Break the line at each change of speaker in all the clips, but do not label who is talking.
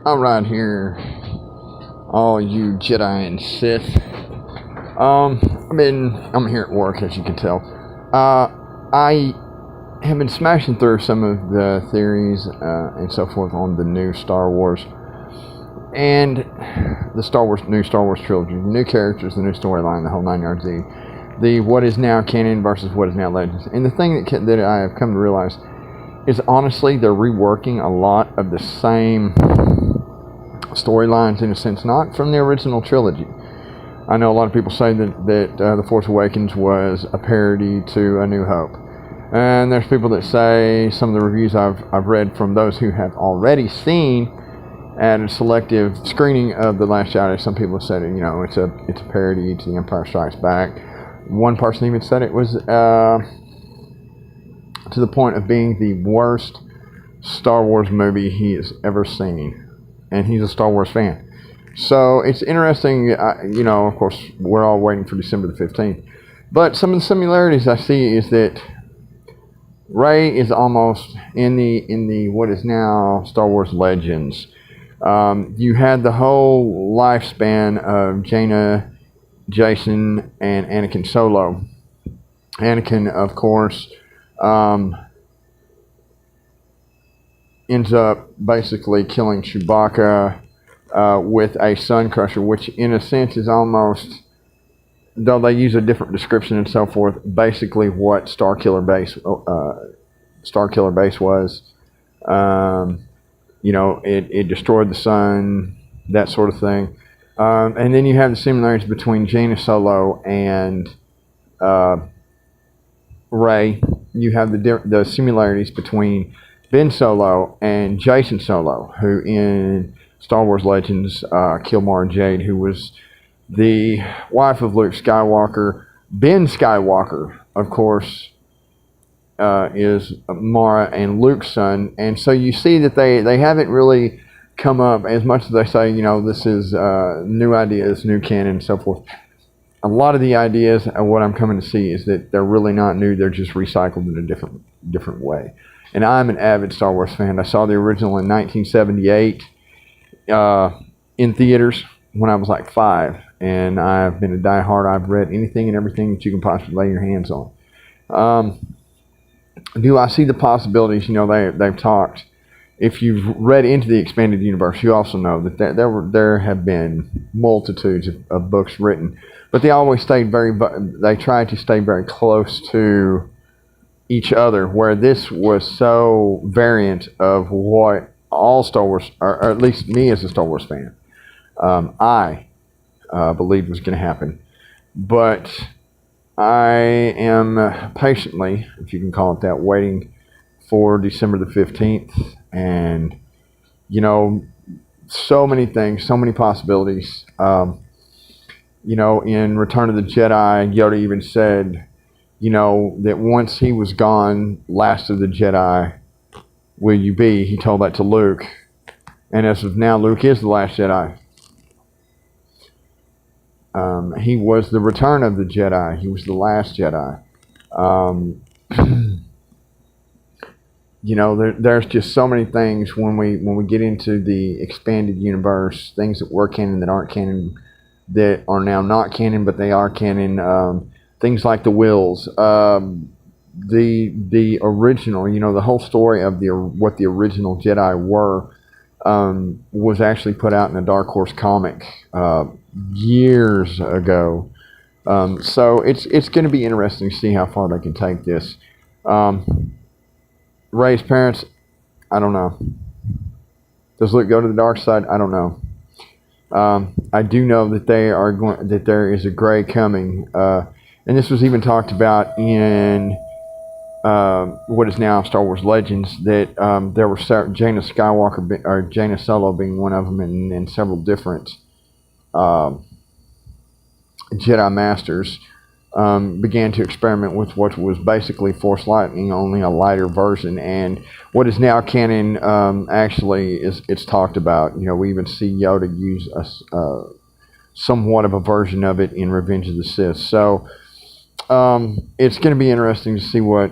Alright here, all you Jedi and Sith. I'm here at work, as you can tell. I have been smashing through some of the theories and so forth on the new Star Wars and the new Star Wars trilogy, the new characters, the new storyline, the whole 9 yards. The what is now canon versus what is now legends. And the thing that I have come to realize is, honestly, they're reworking a lot of the same storylines, in a sense, not from the original trilogy. I know a lot of people say that The Force Awakens was a parody to A New Hope. And there's people that say, some of the reviews I've read from those who have already seen at a selective screening of The Last Jedi, some people have said, it's a parody to The Empire Strikes Back. One person even said it was to the point of being the worst Star Wars movie he has ever seen. And he's a Star Wars fan. So it's interesting, of course, we're all waiting for December the 15th. But some of the similarities I see is that Rey is almost in the what is now Star Wars Legends. You had the whole lifespan of Jaina, Jason, and Anakin Solo. Anakin, of course, ends up basically killing Chewbacca with a Sun Crusher, which in a sense is almost, though they use a different description and so forth, basically what Starkiller Base was. It destroyed the sun, that sort of thing. And then you have the similarities between Jaina Solo and Rey. You have the similarities between Ben Solo and Jason Solo, who in Star Wars Legends killed Mara Jade, who was the wife of Luke Skywalker. Ben Skywalker, of course, is Mara and Luke's son. And so you see that they haven't really come up, as much as they say, this is new ideas, new canon, and so forth. A lot of the ideas, what I'm coming to see, is that they're really not new. They're just recycled in a different way. And I'm an avid Star Wars fan. I saw the original in 1978 in theaters when I was like 5. And I've been a diehard. I've read anything and everything that you can possibly lay your hands on. Do I see the possibilities? They've talked. If you've read into the expanded universe, you also know that there have been multitudes of books written. But they always they tried to stay very close to each other, where this was so variant of what all Star Wars, or at least me as a Star Wars fan, I believed was going to happen. But I am patiently, if you can call it that, waiting for December the 15th. And, so many things, so many possibilities. In Return of the Jedi, Yoda even said, that once he was gone, last of the Jedi will you be? He told that to Luke. And as of now, Luke is the last Jedi. He was the return of the Jedi. He was the last Jedi. There's just so many things when we get into the expanded universe, things that were canon that aren't canon, that are now not canon, but they are canon. Things like the wills, the original, the whole story of what the original Jedi were, was actually put out in a Dark Horse comic years ago. So it's going to be interesting to see how far they can take this. Rey's parents, I don't know. Does Luke go to the dark side? I don't know. I do know that that there is a gray coming, and this was even talked about in what is now Star Wars Legends, that there were Jaina Skywalker or Jaina Solo being one of them, and several different Jedi Masters began to experiment with what was basically Force lightning, only a lighter version. And what is now canon, actually, it's talked about. We even see Yoda use somewhat of a version of it in Revenge of the Sith. So it's going to be interesting to see what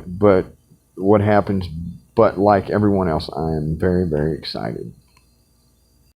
happens. But like everyone else, I am very, very excited.